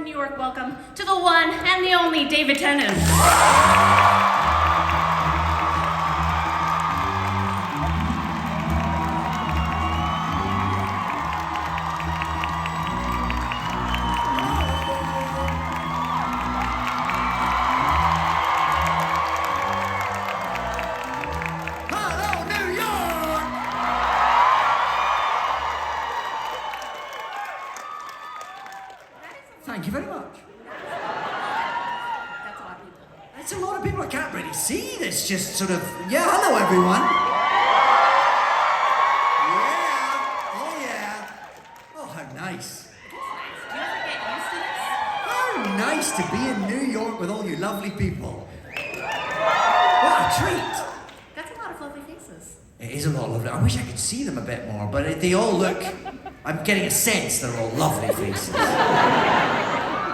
from New York, welcome to the one and the only David Tennant. Thank you very much. That's a lot of people. It's a lot of people. I can't really see this. Just sort of, yeah, hello everyone. Yeah, oh yeah. Oh, how nice. It is nice. Do you ever get used to this? How nice to be in New York with all you lovely people. What a treat. That's a lot of lovely faces. It is a lot lovely. I wish I could see them a bit more, but they all look, I'm getting a sense they're all lovely faces.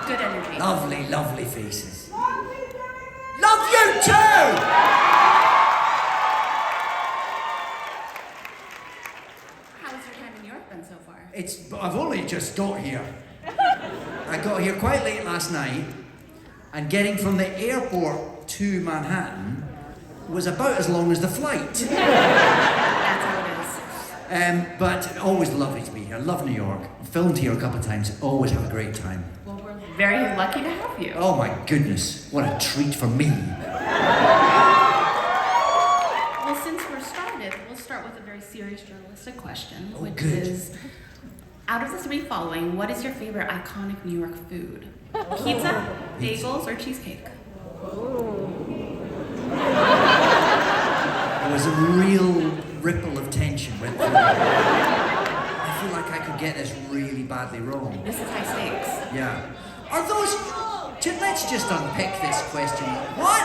Good energy. Lovely, lovely faces. Love you too! How has your time in New York been so far? I've only just got here. I got here quite late last night, and getting from the airport to Manhattan was about as long as the flight. That's how it is. But always lovely to be here. Love New York. Filmed here a couple of times. Always have a great time. Well, we're very lucky to have you. Oh my goodness, what a treat for me. Well, since we're started, we'll start with a very serious journalistic question, Oh, which good. is, out of the three following, what is your favorite iconic New York food? Pizza, bagels, or cheesecake? There was a real ripple of tension went through. I feel like I could get this really badly wrong. This is high stakes. Yeah. Are those... Let's just unpick this question. What?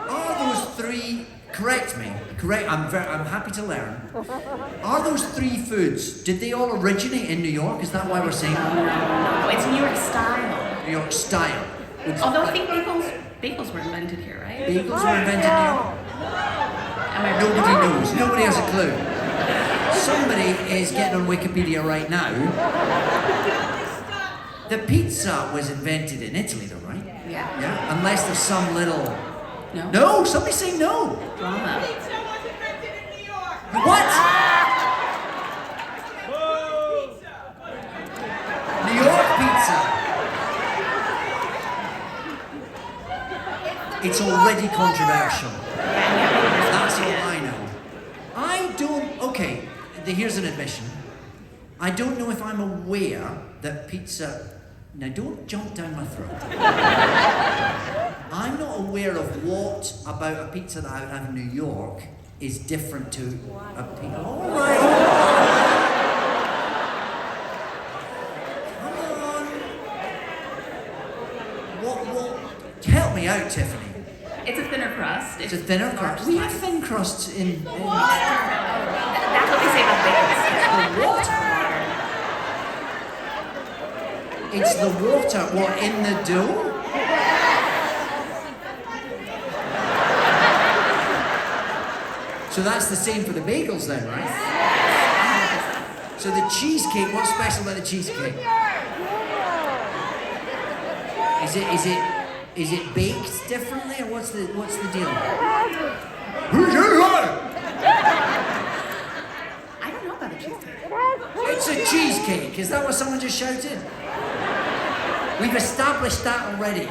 Are those three... Correct me. I'm happy to learn. Are those three foods, did they all originate in New York? Is that why we're saying that? No, it's New York style. New York style. Although I think bagels were invented here, right? Bagels were invented in New York? Am I right? Nobody knows. Nobody has a clue. Somebody is getting on Wikipedia right now. The pizza was invented in Italy though, right? Yeah. Yeah? Unless there's some little... No? No! Somebody say no! Drama. Pizza was invented in New York. What? New York pizza. It's already controversial. That's all I know. Okay, here's an admission. I don't know if I'm aware that pizza... Now don't jump down my throat. I'm not aware of what about a pizza that I would have in New York is different to a pizza. All right. Come on. What? Help me out, Tiffany. It's a thinner crust. It's a thinner crust. We have thin crusts in... That's what they say about bagels. The water. It's the water, what, in the dough? So that's the same for the bagels then, right? So the cheesecake, what's special about the cheesecake? Is it baked differently, or what's the deal? I don't know about the cheesecake. It's a cheesecake. Is that what someone just shouted? We've established that already.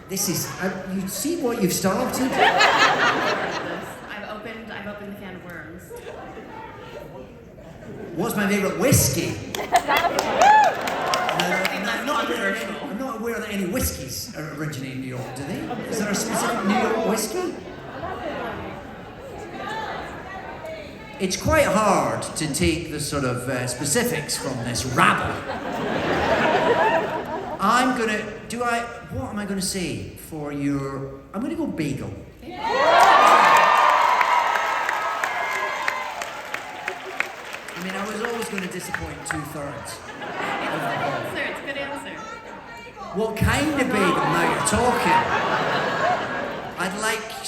This is... you see what you've started? I've opened the can of worms. What's my favourite whiskey? I'm not aware that any whiskies originate in New York, do they? Is there a specific New York whiskey? It's quite hard to take the sort of specifics from this rabble. What am I gonna say for your... I'm gonna go bagel. I mean, I was always gonna disappoint 2/3. It's a good answer. What kind of bagel? Now you're talking.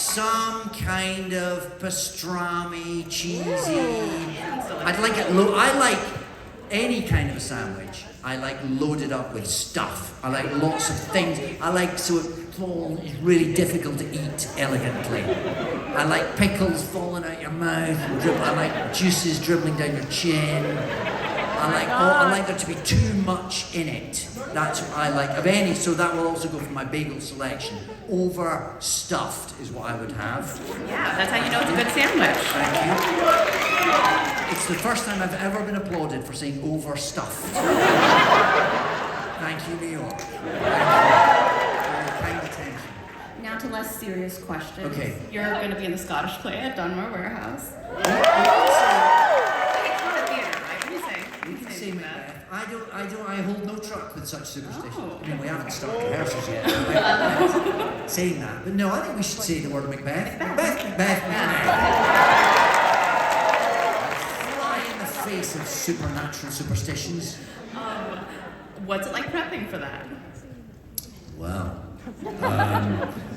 some kind of pastrami, cheesy. I'd like it. I like any kind of a sandwich. I like loaded up with stuff. I like lots of things. I like so it's really difficult to eat elegantly. I like pickles falling out your mouth. I like juices dribbling down your chin. I like there to be too much in it. That's what I like of any. So that will also go for my bagel selection. Overstuffed is what I would have. Yeah, that's how you know it's a good sandwich. Thank you. It's the first time I've ever been applauded for saying overstuffed. Thank you, New York. Thank you for your kind attention. Now to less serious questions. Okay. You're going to be in the Scottish play at Dunmore Warehouse. You can say Macbeth. Macbeth. I hold no truck with such superstitions. Oh. I mean, we haven't started rehearsals yet. Saying that. But no, I think we should say the word Macbeth. Macbeth, Macbeth, Macbeth. Fly in the face of supernatural superstitions. What's it like prepping for that? Well,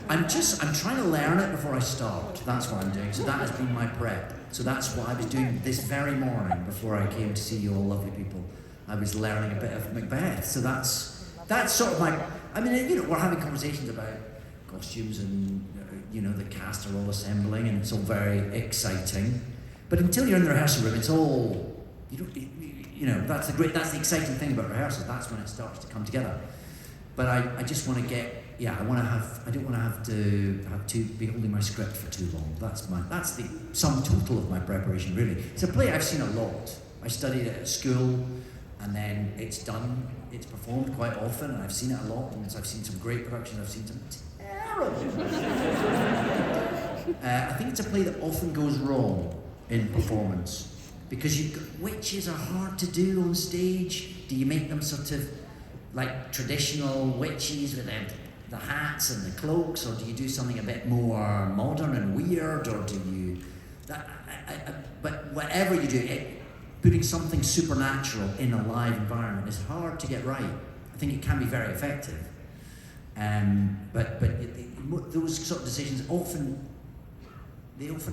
I'm trying to learn it before I start. That's what I'm doing. So that has been my prep. So that's what I was doing this very morning before I came to see you all lovely people. I was learning a bit of Macbeth. So that's sort of my, I mean, you know, we're having conversations about costumes and, you know, the cast are all assembling and it's all very exciting. But until you're in the rehearsal room, it's all, you know, that's the exciting thing about rehearsal. That's when it starts to come together. But I just want to get, I don't want to have to be holding my script for too long. That's the sum total of my preparation, really. It's a play I've seen a lot. I studied it at school, and then it's performed quite often, and I've seen it a lot, and I've seen some great productions, I've seen some terrible. I think it's a play that often goes wrong in performance, because witches are hard to do on stage. Do you make them sort of like traditional witches with the hats and the cloaks, or do you do something a bit more modern and weird, or do you... but whatever you do, putting something supernatural in a live environment is hard to get right. I think it can be very effective. But those sort of decisions often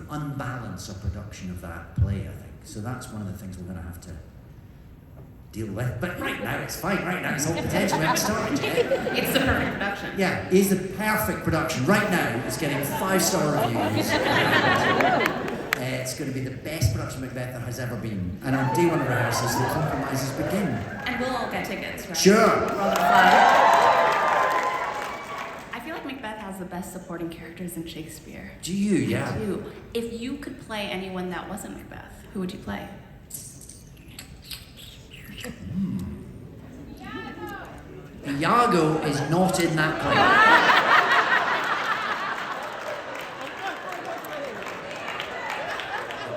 unbalance a production of that play, I think. So that's one of the things we're going to have to deal with. But right now it's fine. Right now it's all potential. We haven't started yet. It's the perfect production. Yeah, it is the perfect production. Right now it's getting 5-star reviews. It's going to be the best production of Macbeth there has ever been. And on day one of rehearsals, the compromises begin. And we'll all get tickets, right? Sure. We're all gonna fly. I feel like Macbeth has the best supporting characters in Shakespeare. Do you? Yeah. I do. If you could play anyone that wasn't Macbeth, who would you play? Iago is not in that play.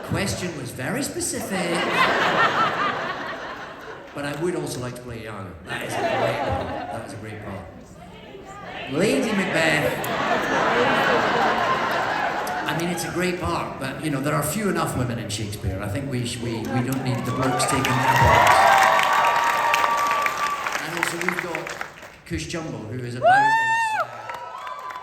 The question was very specific. But I would also like to play Iago. That is a great part. That is a great part. Lady Macbeth. I mean, it's a great part, but you know, there are few enough women in Shakespeare. I think we don't need the blokes taking their parts. And also we've got Cush Jumbo, who is about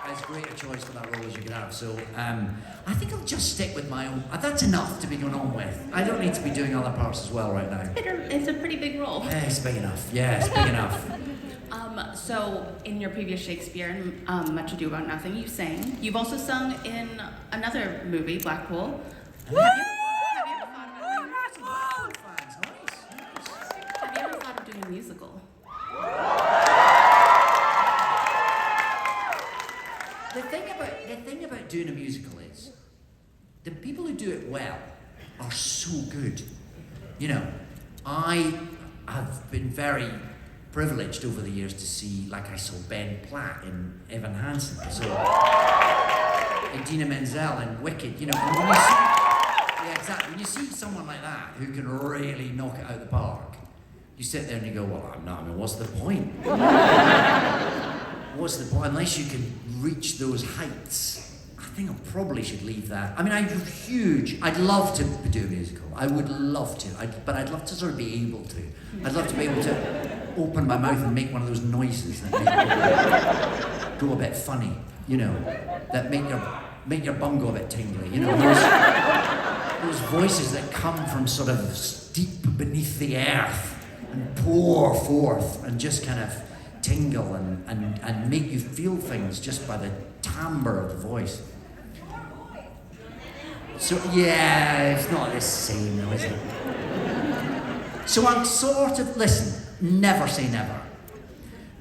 as great a choice for that role as you could have. So I think I'll just stick with my own. That's enough to be going on with. I don't need to be doing other parts as well right now. It's a pretty big role. Yeah, it's big enough. Yeah, it's big enough. So in your previous Shakespeare, Much Ado About Nothing, you sang. You've also sung in another movie, Blackpool. Have you ever thought of doing a musical? The thing about doing a musical is the people who do it well are so good. You know, I have been very privileged over the years to see, like I saw Ben Platt in Evan Hansen, I saw Idina Menzel in Wicked, you know, and when you see, yeah, exactly, when you see someone like that who can really knock it out of the park, you sit there and you go, well, I mean, what's the point? What's the point? Unless you can reach those heights, I think I probably should leave that. I mean, I'd love to do a musical. I would love to, but I'd love to sort of be able to. I'd love to be able to open my mouth and make one of those noises that make go a bit funny, you know, that make your make your bum go a bit tingly, you know, those voices that come from sort of deep beneath the earth and pour forth and just kind of tingle and make you feel things just by the timbre of the voice. So yeah, it's not the same though, is it? So I'm sort of, listen, never say never.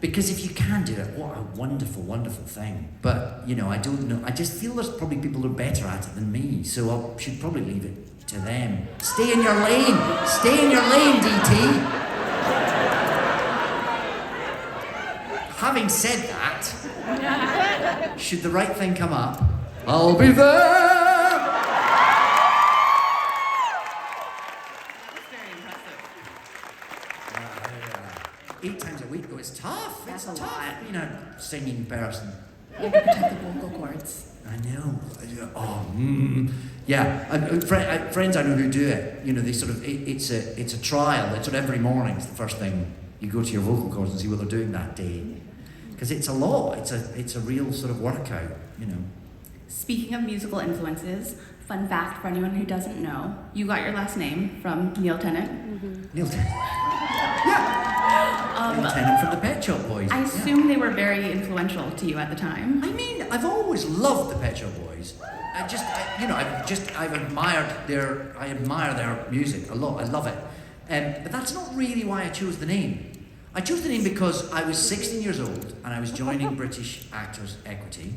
Because if you can do it, what a wonderful, wonderful thing. But, you know, I don't know, I just feel there's probably people who are better at it than me, so I should probably leave it to them. Stay in your lane, DT. Having said that, should the right thing come up, I'll be there! 8 times a week though, it's tough. That's It's a tough lot. being a singing person. You have to protect the vocal cords. I know. Yeah. Friends I know who do it. You know, they sort of. It's a trial. It's sort of every morning. It's the first thing you go to your vocal cords and see what they're doing that day, because it's a lot. It's a real sort of workout. You know. Speaking of musical influences, fun fact for anyone who doesn't know, you got your last name from Neil Tennant. Mm-hmm. Neil Tennant. Yeah. Neil Tennant from the Pet Shop Boys. I assume they were very influential to you at the time. I mean, I've always loved the Pet Shop Boys. I've admired their music a lot. I love it. But that's not really why I chose the name. I chose the name because I was 16 years old and I was joining British Actors Equity,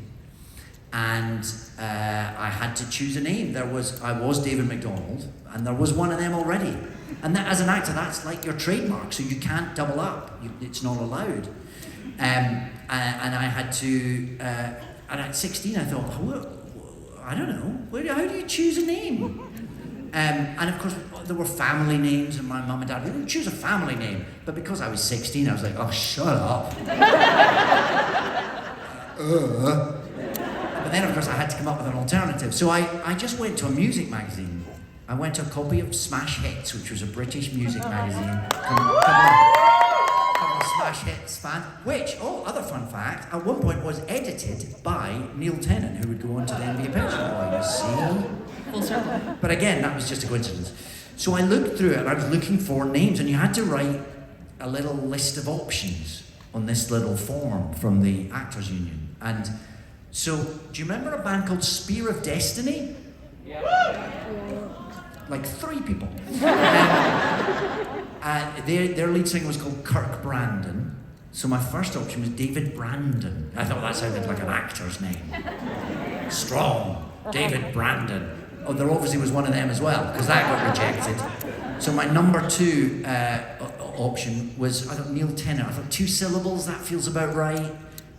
and I had to choose a name. I was David MacDonald, and there was one of them already. And that, as an actor, that's like your trademark, so you can't double up. It's not allowed. And I had to. And at 16, I thought, I don't know. How do you choose a name? And of course, there were family names, and my mum and dad didn't choose a family name. But because I was 16, I was like, oh, shut up. But then, of course, I had to come up with an alternative. So I just went to a music magazine. I went to a copy of Smash Hits, which was a British music magazine. Couple of Smash Hits fans, which, other fun fact, at one point was edited by Neil Tennant, who would go on to then be a Pet Shop Boy. You see? Full circle. But again, that was just a coincidence. So I looked through it and I was looking for names, and you had to write a little list of options on this little form from the Actors Union. And so, do you remember a band called Spear of Destiny? Yeah. Like 3 people. Their lead singer was called Kirk Brandon. So my first option was David Brandon. I thought that sounded like an actor's name. Strong, David Brandon. Oh, there obviously was one of them as well, because that got rejected. So my number 2 option was, I thought, Neil Tennant. I thought 2 syllables, that feels about right.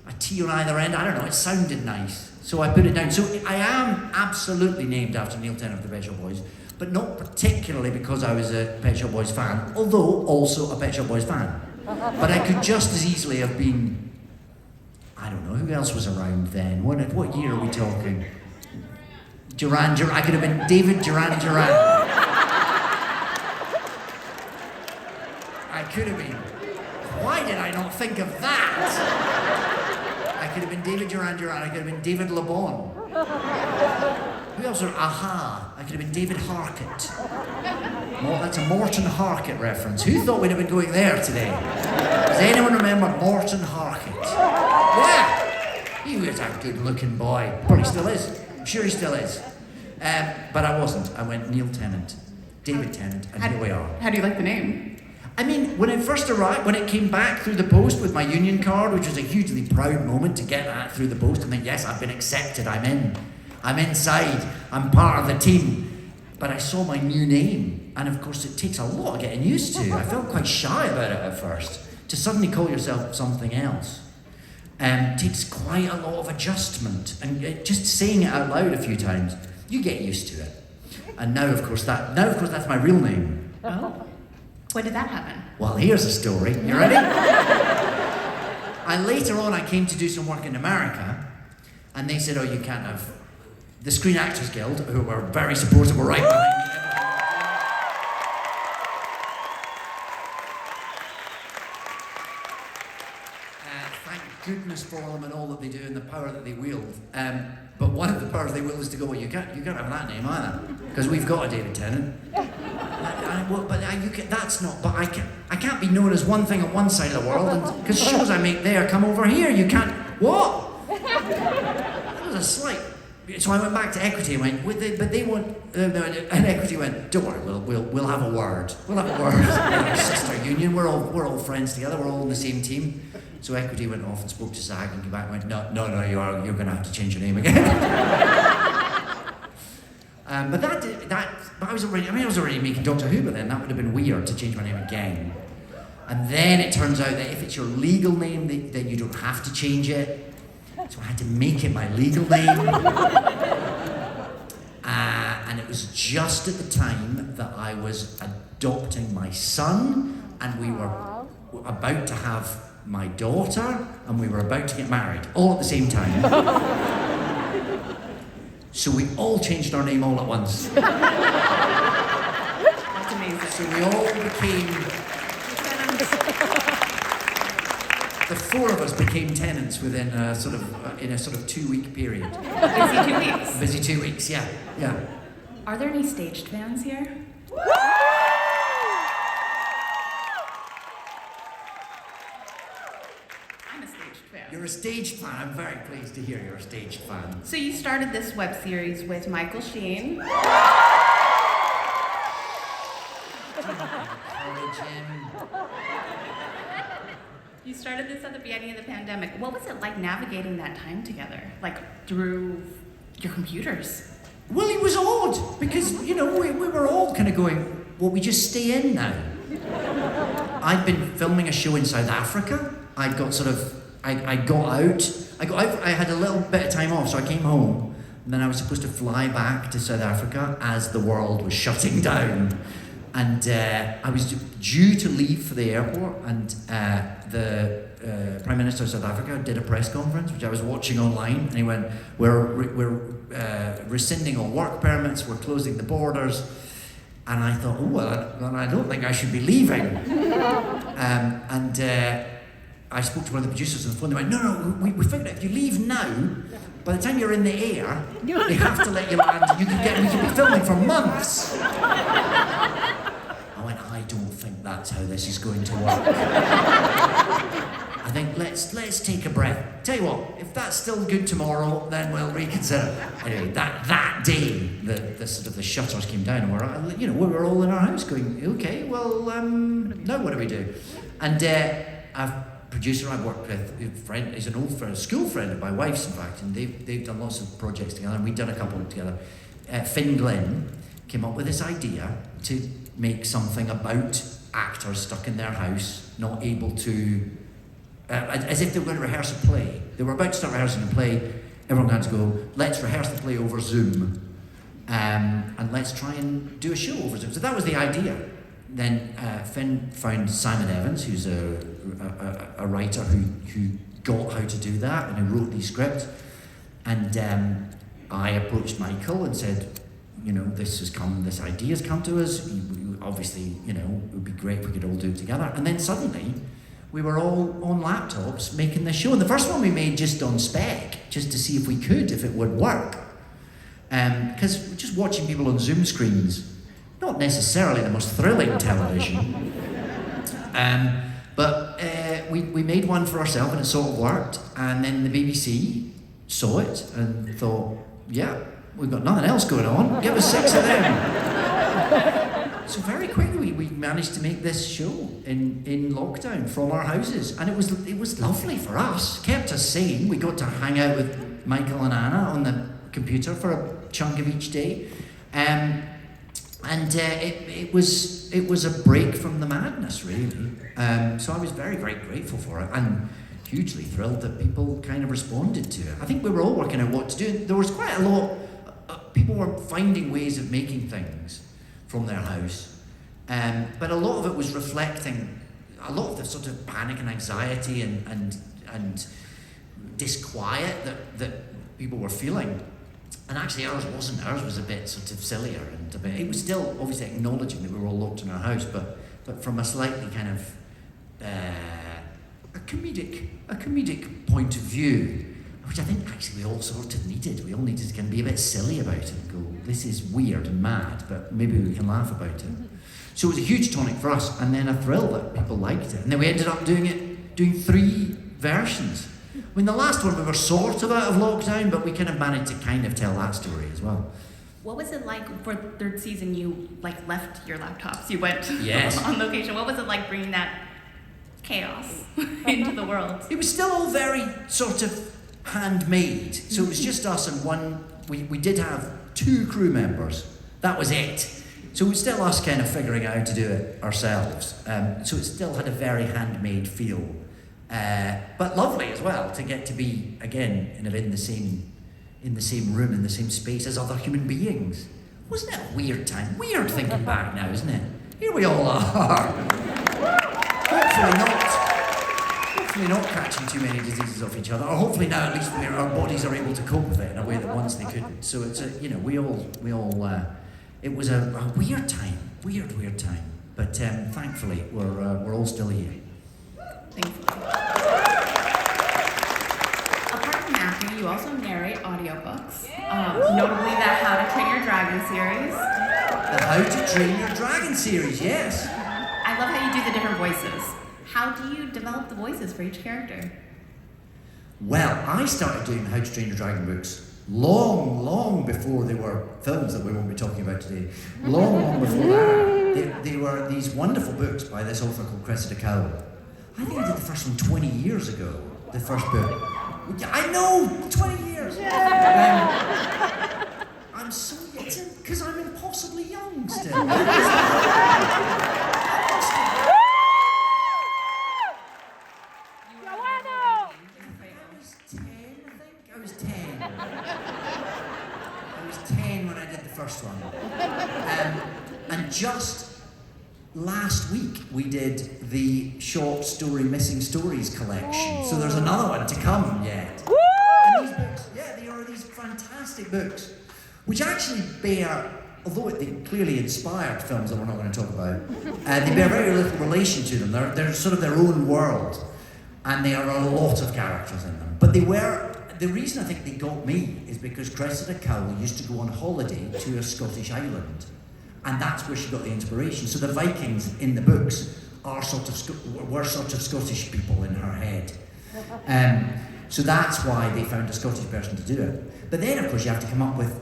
A T on either end, I don't know, it sounded nice. So I put it down. So I am absolutely named after Neil Tennant of the Pet Shop Boys, but not particularly because I was a Pet Shop Boys fan, although also a Pet Shop Boys fan. But I could just as easily have been, I don't know, who else was around then? What year are we talking? Duran, I could have been David Duran. I could have been. Why did I not think of that? I could have been David Duran. I could have been David Le Bon. Who else are Aha? I could have been David Harkett. Well, that's a Morton Harkett reference. Who thought we'd have been going there today? Does anyone remember Morton Harkett? Yeah! He was a good-looking boy. Probably still is. I'm sure he still is. But I wasn't. I went Neil Tennant, David Tennant, and here we are. How do you like the name? I mean, when it first arrived, when it came back through the post with my union card, which was a hugely proud moment to get that through the post and think, yes, I've been accepted, I'm in. I'm inside, I'm part of the team. But I saw my new name, and of course it takes a lot of getting used to. I felt quite shy about it at first. To suddenly call yourself something else takes quite a lot of adjustment. And just saying it out loud a few times, you get used to it. And now of course that's my real name. Oh. When did that happen? Well, here's a story. You ready? Later on, I came to do some work in America, and they said, oh, you can't have... The Screen Actors Guild, who were very supportive, were right behind me. Thank goodness for them and all that they do and the power that they wield. but one of the powers they will is to go, well, you can't have that name either, because we've got a David Tennant. I can't be known as one thing on one side of the world, because shows I make there come over here. You can't. What? That was a slight. So I went back to Equity and went, but they want. And Equity went, don't worry, we'll have a word. We'll have a word. Our sister union. We're all friends together. We're all on the same team. So Equity went off and spoke to SAG and came back and went, no, you're going to have to change your name again. But I was already making Doctor Who, but then that would have been weird to change my name again. And then it turns out that if it's your legal name, then you don't have to change it. So I had to make it my legal name. And it was just at the time that I was adopting my son, and we were about to have my daughter, and we were about to get married, all at the same time. So we all changed our name all at once. That's amazing. So we all became... The four of us became tenants within a sort of 2-week period. Busy 2 weeks. Busy 2 weeks, yeah. Are there any staged fans here? I'm a staged fan. You're a staged fan. I'm very pleased to hear you're a staged fan. So you started this web series with Michael Sheen. You started this at the beginning of the pandemic. What was it like navigating that time together? Like through your computers? Well, it was odd because, we were all kind of going, well, we just stay in now. I'd been filming a show in South Africa. I got out. I had a little bit of time off, so I came home. And then I was supposed to fly back to South Africa as the world was shutting down. And I was due to leave for the airport, and the Prime Minister of South Africa did a press conference, which I was watching online, and he went, we're rescinding all work permits, we're closing the borders. And I thought, I don't think I should be leaving. And I spoke to one of the producers on the phone. They went, no, we figured out if you leave now, by the time you're in the air, they have to let you land. We can be filming for months. I went, I don't think that's how this is going to work. I think let's take a breath. Tell you what, if that's still good tomorrow, then we'll reconsider. Anyway, that day, the shutters came down, and we were all in our house going, okay, well, now what do we do? And a producer I worked with, he's an old friend, a school friend of my wife's, in fact, and they've done lots of projects together, and we've done a couple together. Finn Glenn came up with this idea to make something about actors stuck in their house, not able to, as if they were going to rehearse a play. They were about to start rehearsing a play. Everyone had to go, let's rehearse the play over Zoom, and let's try and do a show over Zoom. So that was the idea. Then Finn found Simon Evans, who's a writer who got how to do that and who wrote these scripts. And I approached Michael and said, this idea's come to us. Obviously, it would be great if we could all do it together. And then suddenly, we were all on laptops making this show. And the first one we made just on spec, just to see if it would work. Because just watching people on Zoom screens, not necessarily the most thrilling television. But we made one for ourselves and it sort of worked. And then the BBC saw it and thought, yeah, we've got nothing else going on. Give us 6 of them. So very quickly we managed to make this show in lockdown from our houses, and it was lovely for us. Kept us sane. We got to hang out with Michael and Anna on the computer for a chunk of each day, it was a break from the madness, really. So I was very, very grateful for it, and hugely thrilled that people kind of responded to it. I think we were all working out what to do. There was quite a lot. People were finding ways of making things from their house, but a lot of it was reflecting a lot of the sort of panic and anxiety and disquiet that people were feeling. And actually ours wasn't. Ours was a bit sort of sillier, and it was still obviously acknowledging that we were all locked in our house, but from a slightly kind of a comedic point of view. which I think actually we all sort of needed. We all needed to kind of be a bit silly about it and go, this is weird and mad, but maybe we can laugh about it. So it was a huge tonic for us, and then a thrill that people liked it. And then we ended up doing 3 versions. I mean, the last one we were sort of out of lockdown, but we kind of managed to kind of tell that story as well. What was it like for 3rd season? You like left your laptops, you went Yes. on location. What was it like bringing that chaos into the world? It was still all very sort of handmade. So it was just us and one, we did have 2 crew members. That was it. So it was still us kind of figuring out how to do it ourselves. So it still had a very handmade feel. But lovely as well to get to be, again, kind of in the same room, in the same space as other human beings. Wasn't it a weird time? Weird thinking back now, isn't it? Here we all are. Hopefully not catching too many diseases off each other, or hopefully now at least our bodies are able to cope with it in a way that once they couldn't. So it's we all it was a weird time, weird time. But thankfully we're all still here. Thankfully. Apart from acting, you also narrate audiobooks, notably the How to Train Your Dragon series. The How to Train Your Dragon series, yes. I love how you do the different voices. How do you develop the voices for each character? Well, I started doing How to Train Your Dragon books long before they were films that we won't be talking about today. Long before that. They were these wonderful books by this author called Cressida Cowell. I think I did the first one 20 years ago, the first book. I know, 20 years. I'm so, because I'm impossibly young still. I was 10 when I did the first one. And just last week we did the short story Missing Stories collection. So there's another one to come yet. And these books, they are these fantastic books, which actually bear, although they clearly inspired films that we're not going to talk about, they bear very little relation to them. They're sort of their own world. And there are a lot of characters in them. But the reason I think they got me is because Cressida Cowell used to go on holiday to a Scottish island. And that's where she got the inspiration. So the Vikings in the books were sort of Scottish people in her head. So that's why they found a Scottish person to do it. But then, of course, you have to come up with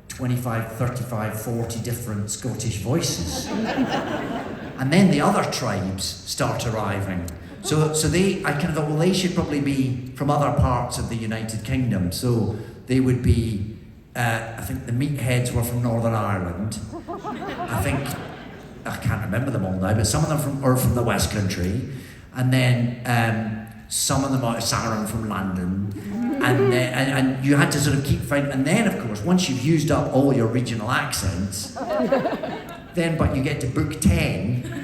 25, 35, 40 different Scottish voices. And then the other tribes start arriving. So I kind of thought, well, they should probably be from other parts of the United Kingdom. So they would be, I think the meatheads were from Northern Ireland. I can't remember them all now, but some of them are from the West Country. And then some of them are Sarum from London. And you had to sort of keep finding, and then of course, once you've used up all your regional accents, but you get to book 10,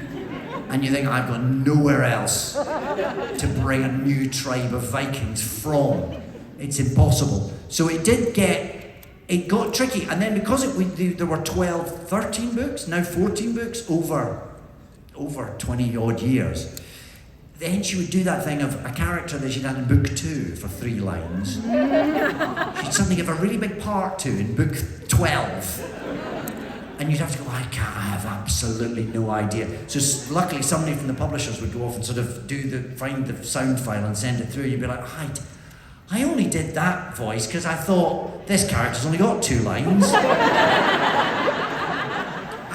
and you think, I've got nowhere else to bring a new tribe of Vikings from. It's impossible. So it got tricky. And then because there were 12, 13 books, now 14 books over 20 odd years, then she would do that thing of a character that she'd had in book 2 for 3 lines. She'd suddenly give a really big part to in book 12. And you'd have to go, I have absolutely no idea. So luckily somebody from the publishers would go off and sort of find the sound file and send it through. You'd be like, I only did that voice because I thought this character's only got 2 lines. I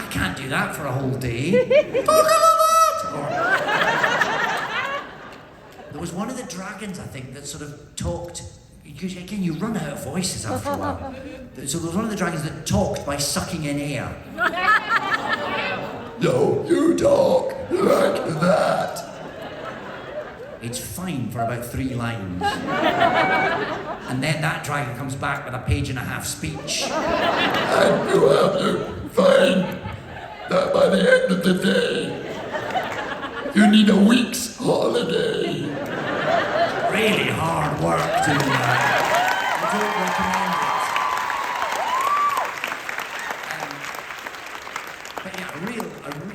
can't do that for a whole day. Talk a lot! There was one of the dragons, I think, that sort of talked. Again, you run out of voices after a while. So there was one of the dragons that talked by sucking in air. No, you talk like that. It's fine for about 3 lines. And then that dragon comes back with a 1.5-page speech. And you have to find that by the end of the day, you need a week's holiday. Really hard work doing that. I don't recommend it.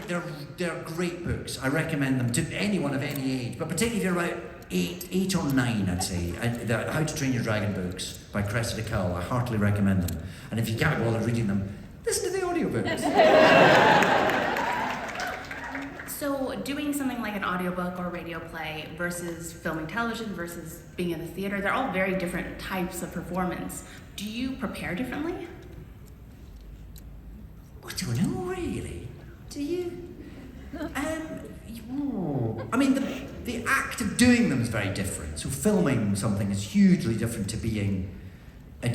But yeah, they're great books. I recommend them to anyone of any age, but particularly if you're about eight or nine, I'd say. The How to Train Your Dragon books by Cressida Cowell, I heartily recommend them. And if you can't bother reading them, listen to the audiobooks. So doing something like an audiobook or radio play versus filming television versus being in the theater, they're all very different types of performance. Do you prepare differently? I don't know, really. Do you? I mean, the act of doing them is very different. So filming something is hugely different to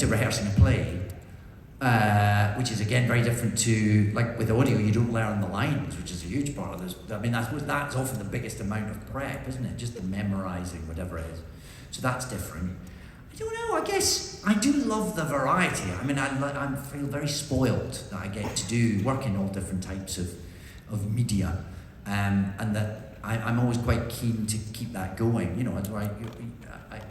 rehearsing a play, which is again very different to, like with audio, you don't learn the lines, which is a huge part of this. I mean, that's often the biggest amount of prep, isn't it? Just the memorising, whatever it is. So that's different. I don't know, I guess I do love the variety. I mean, I feel very spoilt that I get to work in all different types of media, and that I'm always quite keen to keep that going. You know,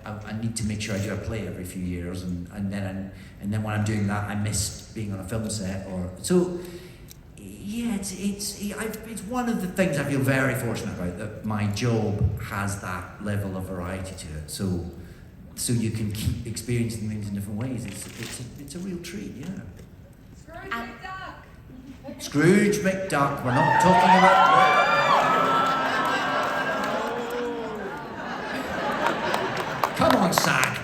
I need to make sure I do a play every few years, and then when I'm doing that, I miss being on a film set. So yeah, it's one of the things I feel very fortunate about, that my job has that level of variety to it. So you can keep experiencing things in different ways. It's a real treat, yeah. Scrooge McDuck. Scrooge McDuck. We're not talking about. Come on, Sag.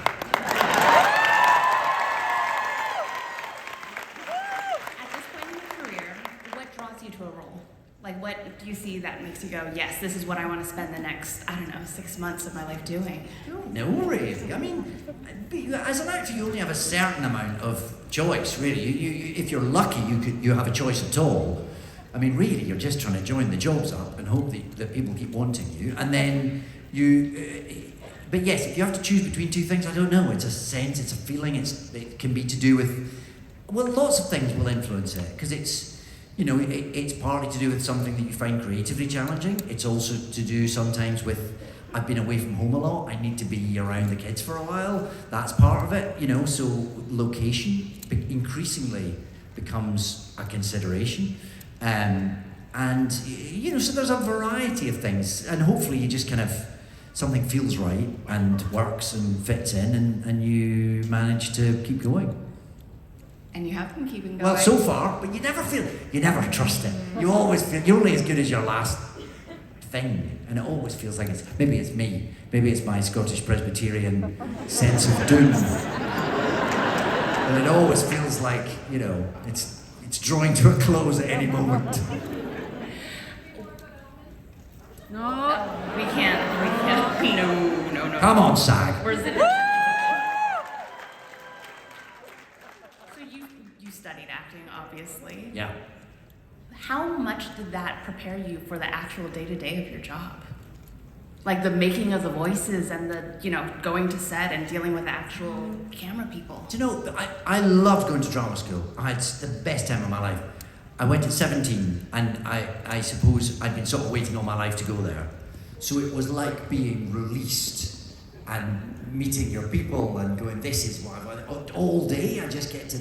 At this point in your career, what draws you to a role? Like, what do you see that makes you go, yes, this is what I want to spend the next, 6 months of my life doing? No, really. I mean, as an actor, you only have a certain amount of choice, really. You if you're lucky, you have a choice at all. I mean, really, you're just trying to join the jobs up and hope that people keep wanting you. And then but yes, if you have to choose between two things, I don't know. It's a sense, it's a feeling, it can be to do with, well, lots of things will influence it, because it's partly to do with something that you find creatively challenging. It's also to do sometimes with, I've been away from home a lot, I need to be around the kids for a while. That's part of it, so location increasingly becomes a consideration. So there's a variety of things, and hopefully you just kind of, something feels right and works and fits in, and you manage to keep going. And you have been keeping going. Well, so far, but you never trust it. You always feel you're only as good as your last thing, and it always feels like maybe it's me, maybe it's my Scottish Presbyterian sense of doom, and it always feels like it's drawing to a close at any moment. No, we can't. No. Come on, Sag. Where's it? So you studied acting, obviously. Yeah. How much did that prepare you for the actual day-to-day of your job? Like the making of the voices and the, going to set and dealing with actual camera people. Do you know, I loved going to drama school. I had the best time of my life. I went at 17, and I suppose I'd been sort of waiting all my life to go there. So it was like being released and meeting your people and going, this is what I want. All day I just get to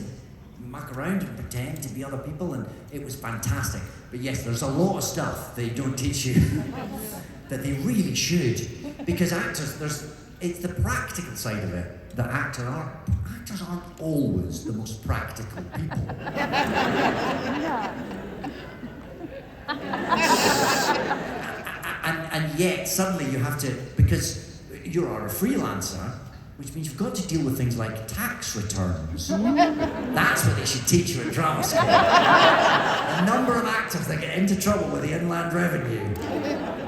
muck around and pretend to be other people, and it was fantastic. But yes, there's a lot of stuff they don't teach you that they really should, because actors, it's the practical side of it that actors aren't always the most practical people. and yet suddenly you have to, because you are a freelancer, which means you've got to deal with things like tax returns. That's what they should teach you at drama school. A number of actors that get into trouble with the Inland Revenue,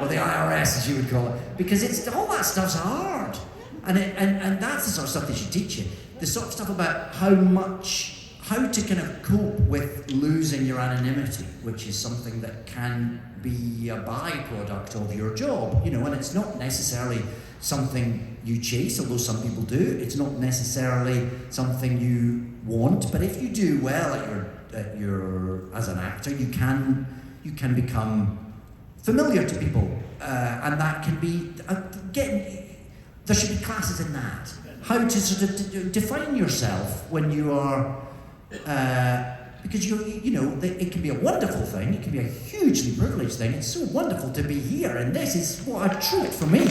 or the IRS as you would call it, because all that stuff's hard. And that's the sort of stuff they should teach you. The sort of stuff about how to kind of cope with losing your anonymity, which is something that can be a byproduct of your job, and it's not necessarily something you chase, although some people do. It's not necessarily something you want, but if you do well at your as an actor, you can become familiar to people, and that can be there should be classes in that. How to sort of define yourself when you are, because it can be a wonderful thing, it can be a hugely privileged thing. It's so wonderful to be here, and this is what a treat for me.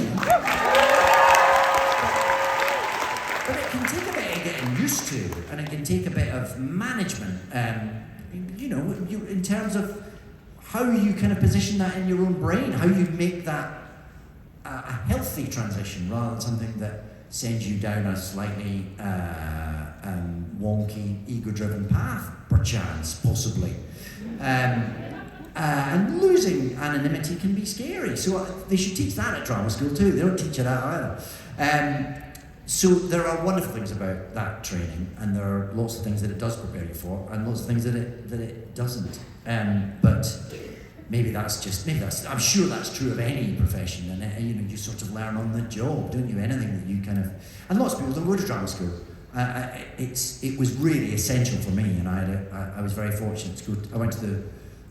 But it can take a bit of getting used to, and it can take a bit of management. In terms of how you kind of position that in your own brain, how you make that a healthy transition rather than something that sends you down a slightly wonky, ego-driven path, perchance, possibly. And losing anonymity can be scary. So they should teach that at drama school too. They don't teach you that either. So there are wonderful things about that training, and there are lots of things that it does prepare you for, and lots of things that it doesn't. But maybe that's. I'm sure that's true of any profession, and you sort of learn on the job, don't you? Anything that you kind of, and lots of people don't go to drama school. It was really essential for me, and I was very fortunate to go. I went to the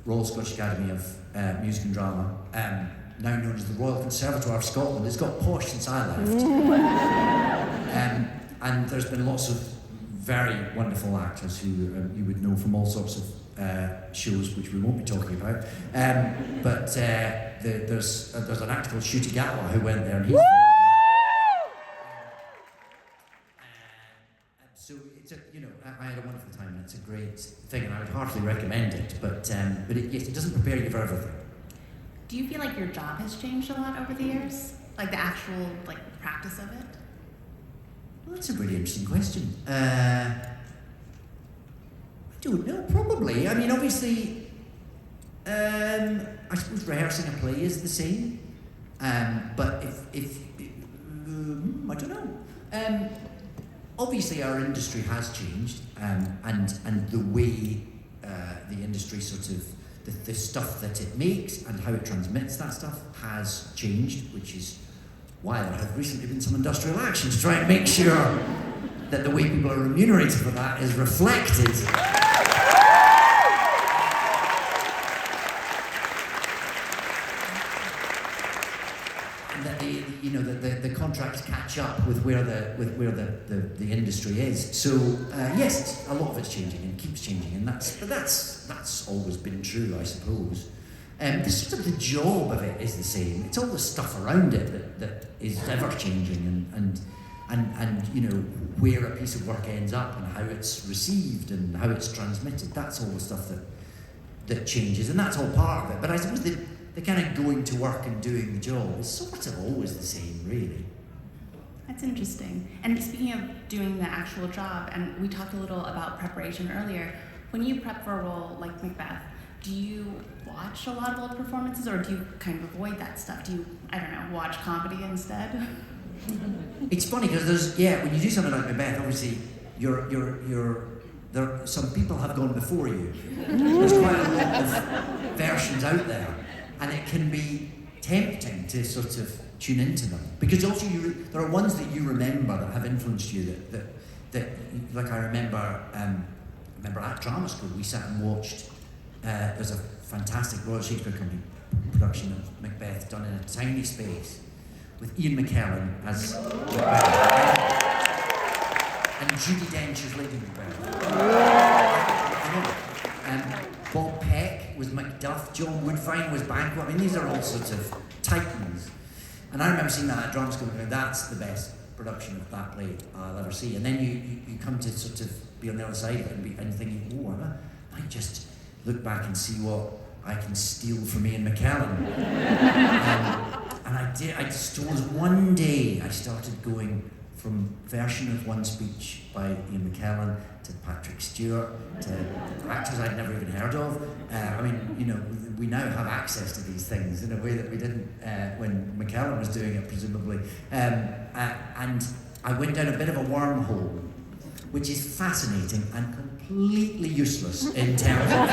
Royal Scottish Academy of Music and Drama, now known as the Royal Conservatoire of Scotland. It's got posh since I left. And there's been lots of very wonderful actors who you would know from all sorts of shows, which we won't be talking about. But there's an actor called Ncuti Gatwa who went there, and he's so I had a wonderful time, and it's a great thing, and I would heartily recommend it. But it doesn't prepare you for everything. Do you feel like your job has changed a lot over the years? Like the actual practice of it? Well, that's a really interesting question. I don't know, probably. I mean, obviously, I suppose rehearsing a play is the same. But if I don't know. Obviously, our industry has changed, and the way the industry sort of the stuff that it makes and how it transmits that stuff has changed, which is why there have recently been some industrial action to try and make sure that the way people are remunerated for that is reflected. And that the contracts catch up with where the industry is. So yes, a lot of it's changing and keeps changing, and that's always been true, I suppose. The sort of the job of it is the same. It's all the stuff around it that is ever changing, and where a piece of work ends up and how it's received and how it's transmitted. That's all the stuff that changes, and that's all part of it. But I suppose the kind of going to work and doing the job is sort of always the same, really. That's interesting. And speaking of doing the actual job, and we talked a little about preparation earlier, when you prep for a role like Macbeth, do you watch a lot of old performances, or do you kind of avoid that stuff? Do you, watch comedy instead? It's funny because when you do something like Macbeth, obviously some people have gone before you. There's quite a lot of versions out there, and it can be tempting to sort of tune into them, because also there are ones that you remember that have influenced you that like I remember at drama school we sat and watched there's a fantastic Royal Shakespeare Company production of Macbeth done in a tiny space with Ian McKellen as Macbeth and Judi Dench as Lady Macbeth. Bob Peck was Macduff, John Woodvine was Banquo. I mean, these are all sorts of titans. And I remember seeing that at drama school and going, that's the best production of that play I'll ever see. And then you come to sort of be on the other side of it and thinking, I might just look back and see what I can steal from Ian McKellen. And I did. I just was one day I started going from version of one speech by Ian McKellen to Patrick Stewart to actors I'd never even heard of. We now have access to these things in a way that we didn't when McKellen was doing it, presumably. And I went down a bit of a wormhole, which is fascinating and completely useless in terms of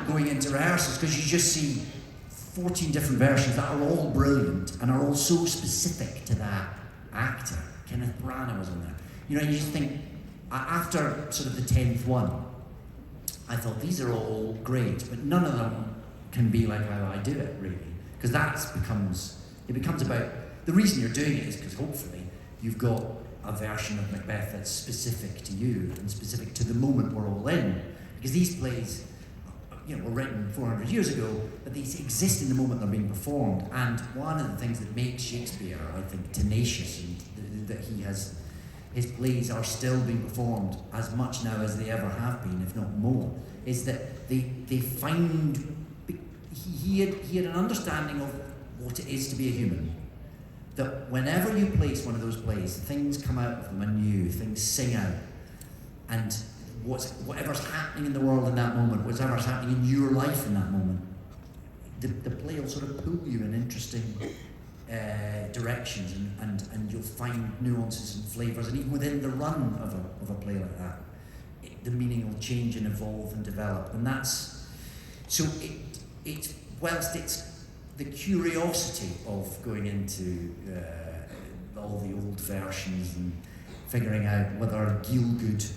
going into rehearsals, because you just see 14 different versions that are all brilliant and are all so specific to that actor. Kenneth Branagh was on there. You just think, after sort of the 10th one, I thought these are all great, but none of them can be like how I do it, really. Because it becomes about, the reason you're doing it is because hopefully you've got a version of Macbeth that's specific to you and specific to the moment we're all in. Because these plays, were written 400 years ago, but these exist in the moment they're being performed. And one of the things that makes Shakespeare, I think, tenacious and that he has his plays are still being performed as much now as they ever have been, if not more, is that they find, he had an understanding of what it is to be a human. That whenever you place one of those plays, things come out of them anew, things sing out, and whatever's happening in the world in that moment, whatever's happening in your life in that moment, the play will sort of pull you in interesting directions, and you'll find nuances and flavours, and even within the run of a play like that, the meaning will change and evolve and develop, and that's so it whilst it's the curiosity of going into all the old versions and figuring out whether Gielgud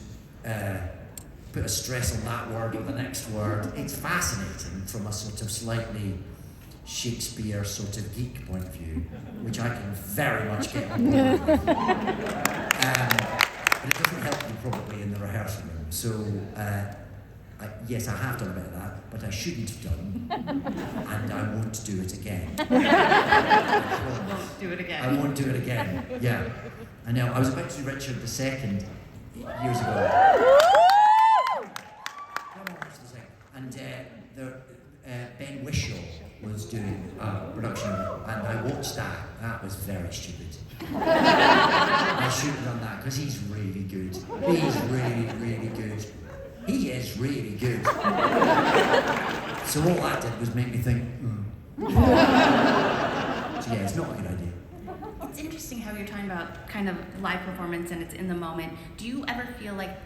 put a stress on that word or the next word. It's fascinating from a sort of slightly Shakespeare sort of geek point of view, which I can very much get on board with. But it doesn't help you probably in the rehearsal room. So yes, I have done a bit of that, but I shouldn't have done, and I won't do it again. Won't do it again. I won't do it again. Yeah, I know. I was about to do Richard II years ago. And Ben Whishaw was doing a production of it, and I watched that. That was very stupid. I shouldn't have done that because he's really good. He's really, really good. He is really good. So all that did was make me think, So yeah, it's not a good idea. It's interesting how you're talking about kind of live performance and it's in the moment. Do you ever feel like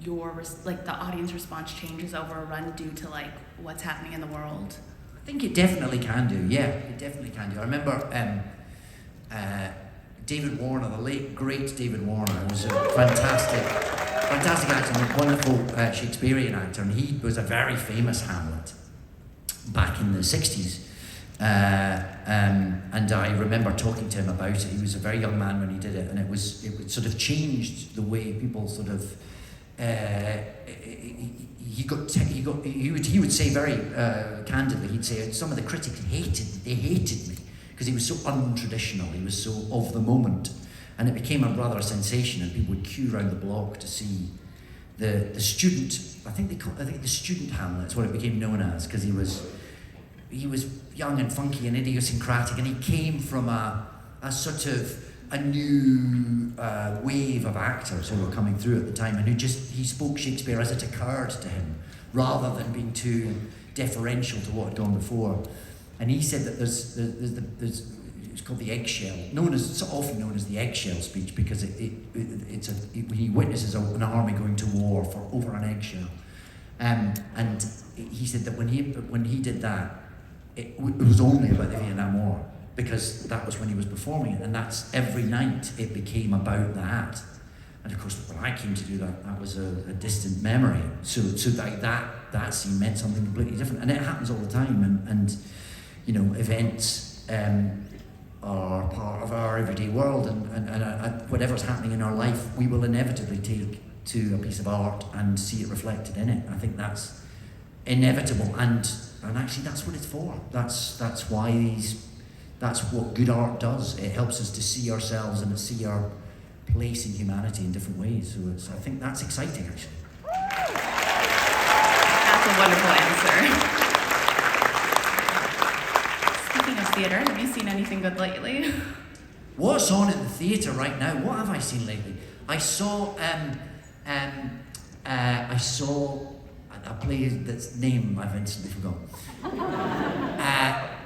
the audience response changes over a run due to like what's happening in the world? I think it definitely can do. Yeah, it definitely can do. I remember David Warner, the late great David Warner, was a fantastic actor, and a wonderful Shakespearean actor, and he was a very famous Hamlet back in the 60s. And I remember talking to him about it. He was a very young man when he did it, and it sort of changed the way people sort of. He would say very candidly. He'd say some of the critics hated me because he was so untraditional. He was so of the moment, and it became a rather a sensation. And people would queue around the block to see the student. I think the student Hamlet is what it became known as, because he was young and funky and idiosyncratic, and he came from a sort of a new wave of actors who were coming through at the time, and he spoke Shakespeare as it occurred to him, rather than being too deferential to what had gone before. And he said that there's it's called the eggshell, it's often known as the eggshell speech, because when he witnesses an army going to war for over an eggshell, and he said that when he did that, it was only about the Vietnam War, because that was when he was performing it, and that's every night it became about that. And of course, when I came to do that, that was a distant memory. So that scene meant something completely different, and it happens all the time. And you know, events are part of our everyday world, and whatever's happening in our life, we will inevitably take to a piece of art and see it reflected in it. I think that's inevitable, and actually that's what it's for. That's why that's what good art does. It helps us to see ourselves and to see our place in humanity in different ways. So I think that's exciting, actually. That's a wonderful answer. Speaking of theatre, have you seen anything good lately? What's on in the theatre right now? What have I seen lately? I saw a play that's name I've instantly forgotten.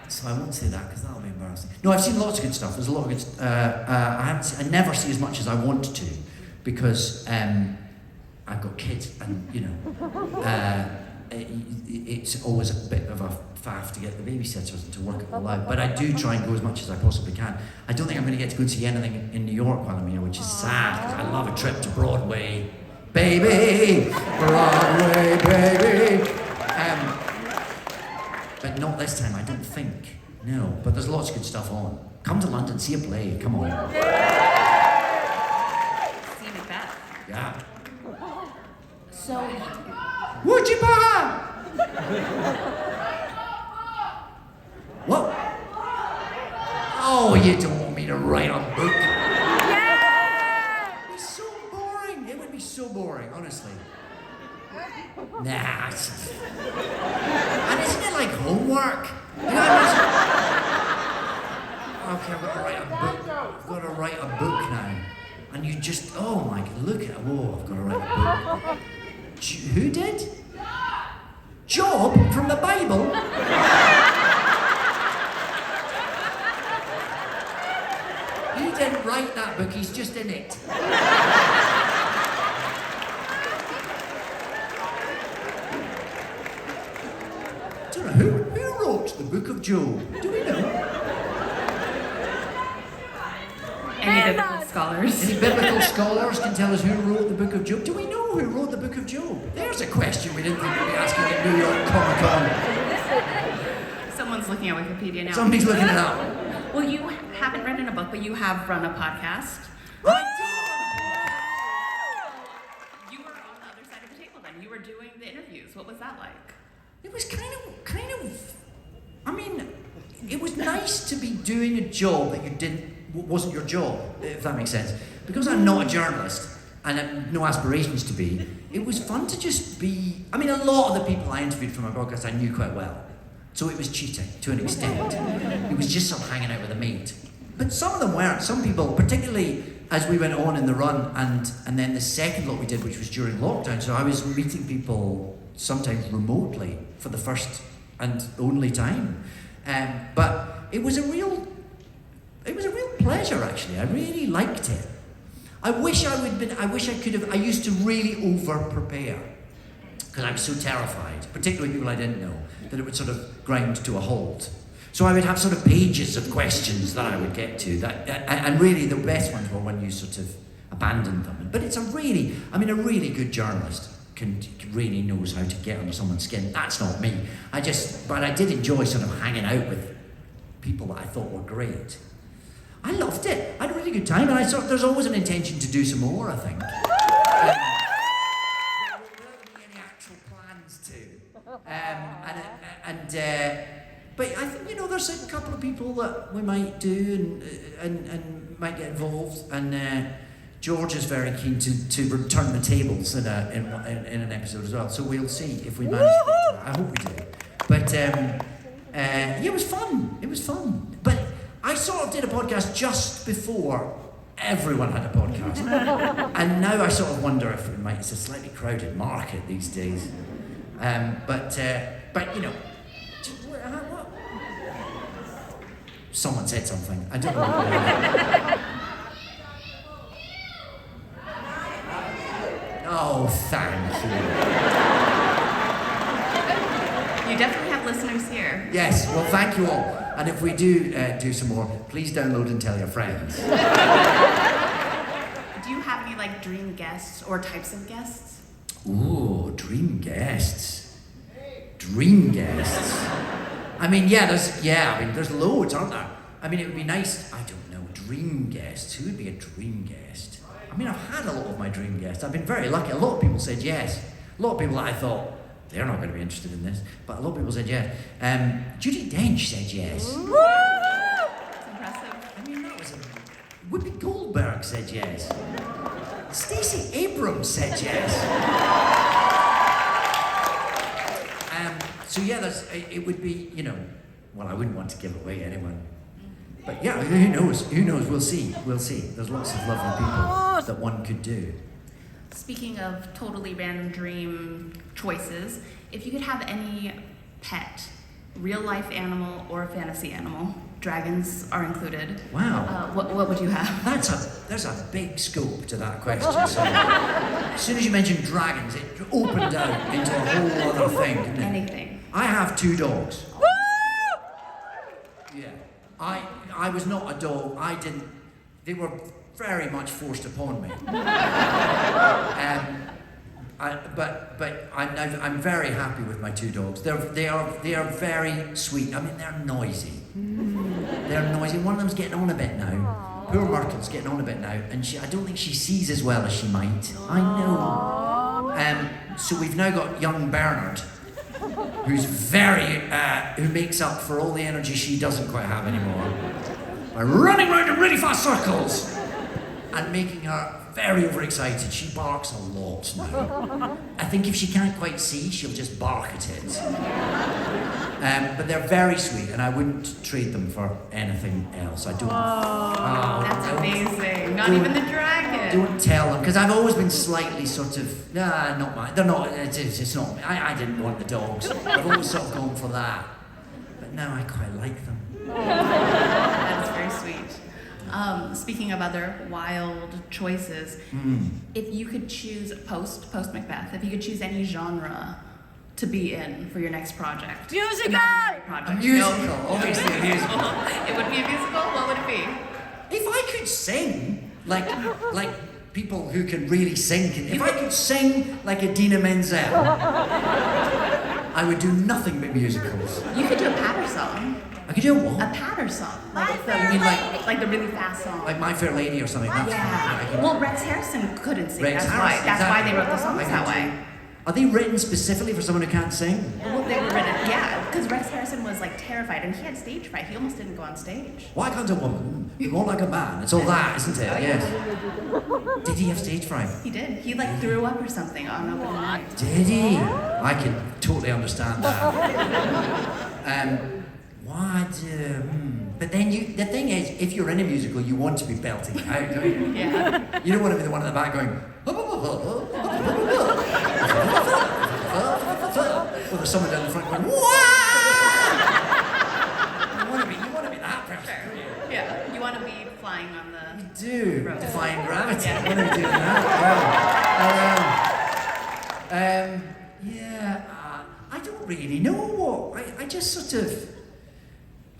So I won't say that because that'll be embarrassing. No, I've seen lots of good stuff. There's a lot of good. I never see as much as I want to, because I've got kids, and you know, it's always a bit of a faff to get the babysitters and to work it all out. But I do try and go as much as I possibly can. I don't think I'm going to get to go and see anything in New York while I'm here, which is sad, because I love a trip to Broadway, baby, Broadway, baby. But not this time, I don't think. No, but there's lots of good stuff on. Come to London, see a play, come on. See Macbeth. Yeah. So, Would you buy? What? Oh, you don't want me to write a book? yeah! It'd be so Nah. And isn't it like homework? You know, okay, I've got to write a book. I've got to write a book now. And you just, oh my God, look at it. Whoa, I've got to write a book. Who did? Job from the Bible? He didn't write that book, he's just in it. I don't know, who wrote the book of Job? Do we know? Any biblical scholars? Any biblical scholars can tell us who wrote the book of Job? Do we know who wrote the book of Job? There's a question we didn't think we'd be asking at New York Comic Con. Someone's looking at Wikipedia now. Somebody's looking it up. Well, you haven't written a book, but you have run a podcast. You were on the other side of the table then. You were doing the interviews. What was that like? It was kind of, I mean, it was nice to be doing a job that wasn't your job, if that makes sense. Because I'm not a journalist and I have no aspirations to be, it was fun to just be, I mean, a lot of the people I interviewed for my podcast I knew quite well. So it was cheating to an extent. It was just sort of hanging out with a mate. But some of them weren't. Some people, particularly as we went on in the run and then the second lot we did, which was during lockdown, so I was meeting people sometimes remotely for the first and only time. But it was a real pleasure, actually. I really liked it. I wish I could have. I used to really over-prepare because I was so terrified, particularly people I didn't know, that it would sort of grind to a halt. So I would have sort of pages of questions that I would get to. And really, the best ones were when you sort of abandoned them. But it's a really good journalist really knows how to get under someone's skin. That's not me. But I did enjoy sort of hanging out with people that I thought were great. I loved it. I had a really good time, and there's always an intention to do some more, I think. Without any actual plans to. But I think, there's a couple of people that we might do and might get involved, and George is very keen to return the tables in an episode as well. So we'll see if we manage to get to that. I hope we do. But it was fun. It was fun. But I sort of did a podcast just before everyone had a podcast. And now I sort of wonder if it's a slightly crowded market these days. But what? Someone said something. I don't know. Oh, thank you. You definitely have listeners here. Yes, well, thank you all. And if we do some more, please download and tell your friends. Do you have any dream guests or types of guests? Ooh, dream guests. Dream guests. I mean, there's loads, aren't there? I mean, it would be nice. I don't know, dream guests. Who would be a dream guest? I mean, I've had a lot of my dream guests. I've been very lucky. A lot of people said yes. A lot of people that I thought, they're not going to be interested in this. But a lot of people said yes. Judi Dench said yes. Woo! That's impressive. I mean, that was Whoopi Goldberg said yes. Stacey Abrams said yes. So yeah, it would be, well, I wouldn't want to give away anyone. But yeah, who knows? Who knows? We'll see. There's lots of lovely people that one could do. Speaking of totally random dream choices, if you could have any pet, real life animal or a fantasy animal, dragons are included. Wow. What would you have? There's a big scope to that question. So, as soon as you mentioned dragons, it opened out into a whole other thing, didn't it? Anything. I have 2 dogs. Yeah. I was not a dog. They were very much forced upon me. But I'm very happy with my 2 dogs. They are very sweet. I mean, they're noisy. They're noisy. One of them's getting on a bit now. Poor Myrtle's getting on a bit now, and I don't think she sees as well as she might. I know. So we've now got young Bernard, who's who makes up for all the energy she doesn't quite have anymore by running around in really fast circles and making her very overexcited. She barks a lot now. I think if she can't quite see, she'll just bark at it. But they're very sweet, and I wouldn't trade them for anything else. I don't. That's amazing. Not even the dragon. Don't tell them, because I've always been slightly sort of, not mine. They're not. It's not. I didn't want the dogs. I've always sort of gone for that. But now I quite like them. That's very sweet. Speaking of other wild choices, if you could choose post Macbeth, if you could choose any genre to be in for your next project. Musical! A musical, obviously a musical. It would be a musical? What would it be? If I could sing, like people who can really sing, if I could sing like Idina Menzel, I would do nothing but musicals. You could do a patter song. I could do a what? A patter song. You mean Like the really fast song. like My Fair Lady or something? That's Yeah. Well, Rex Harrison couldn't sing. Rex That's Harrison, why they wrote the songs that way. Are they written specifically for someone who can't sing? Well, they were written, yeah, because Rex Harrison was like terrified and he had stage fright. He almost didn't go on stage. Why can't a woman be more like a man? It's all that, isn't it? Yes. Did he have stage fright? He did. He like threw up or something on opening night. Did he? I can totally understand that. But then the thing is, if you're in a musical, you want to be belting it out, don't you? Yeah. You don't want to be the one in the back going, or there's someone down the front going, you want to be that person, don't you? Yeah. You want to be flying on the. You do, road. defying gravity. Yeah. I want to be doing that. I don't really know what. I just sort of.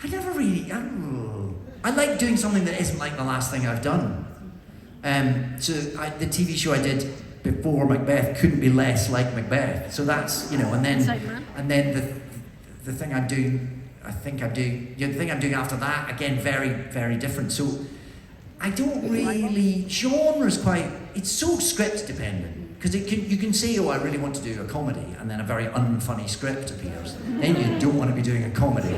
I never really. I like doing something that isn't like the last thing I've done. The TV show I did before Macbeth couldn't be less like Macbeth. So that's and then the thing I'm doing, the thing I'm doing after that again very very different. So I don't really genre's quite. It's so script dependent. Because you can say, I really want to do a comedy, and then a very unfunny script appears. Then you don't want to be doing a comedy.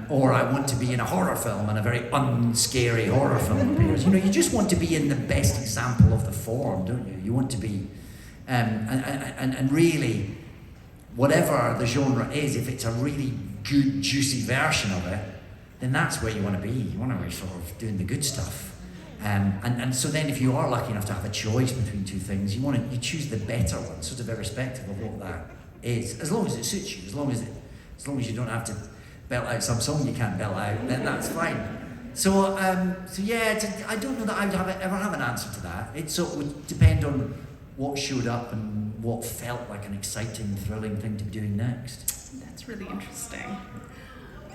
Or I want to be in a horror film, and a very unscary horror film appears. You just want to be in the best example of the form, don't you? You want to be, and really, whatever the genre is, if it's a really good, juicy version of it, then that's where you want to be. You want to be sort of doing the good stuff. And so then if you are lucky enough to have a choice between two things, you choose the better one, sort of irrespective of what that is, as long as it suits you, as long as you don't have to belt out some song you can't belt out, then that's fine. So I don't know that I would ever have an answer to that. It sort of would depend on what showed up and what felt like an exciting, thrilling thing to be doing next. That's really interesting.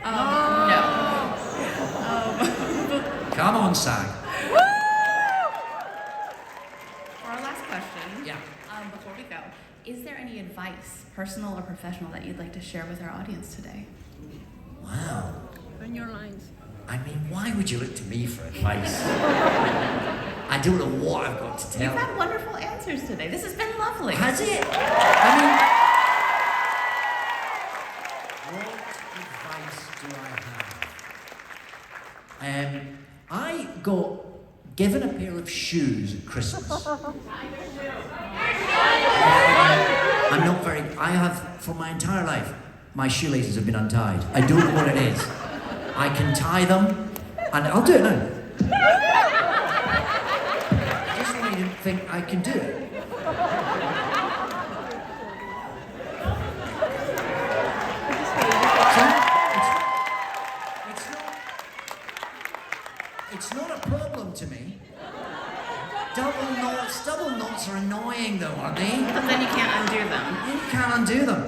No. Come on, Sag. For our last question, Yeah. Before we go, is there any advice, personal or professional, that you'd like to share with our audience today? Wow. On your lines. I mean, why would you look to me for advice? I don't know what I've got to tell. You've had wonderful answers today. This has been lovely. Has it? I mean, what advice do I have? I got given a pair of shoes at Christmas. I'm not very. I have, for my entire life, my shoelaces have been untied. I don't know what it is. I can tie them, and I'll do it now. I just want you to think I can do it. It's not a problem to me. Double knots are annoying though, aren't they? But then you can't undo them. You can't undo them.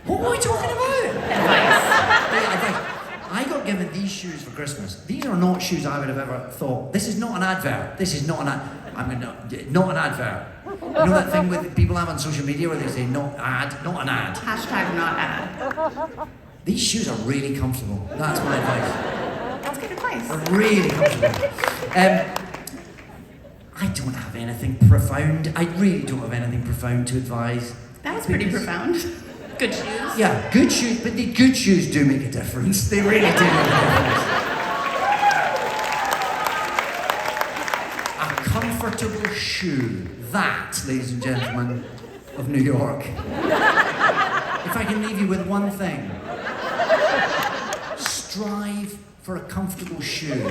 What were we talking about? Advice. I got given these shoes for Christmas. These are not shoes I would have ever thought. This is not an advert. This is not an ad. Not an advert. You know that thing with people have on social media where they say not an ad. Hashtag not ad. These shoes are really comfortable. That's my advice. That's good advice. They're really comfortable. I don't have anything profound. I really don't have anything profound to advise. That was pretty profound. Good shoes. Yeah, good shoes, but the good shoes do make a difference. They really do make a difference. shoe. That, ladies and gentlemen of New York. If I can leave you with one thing, strive for a comfortable shoe.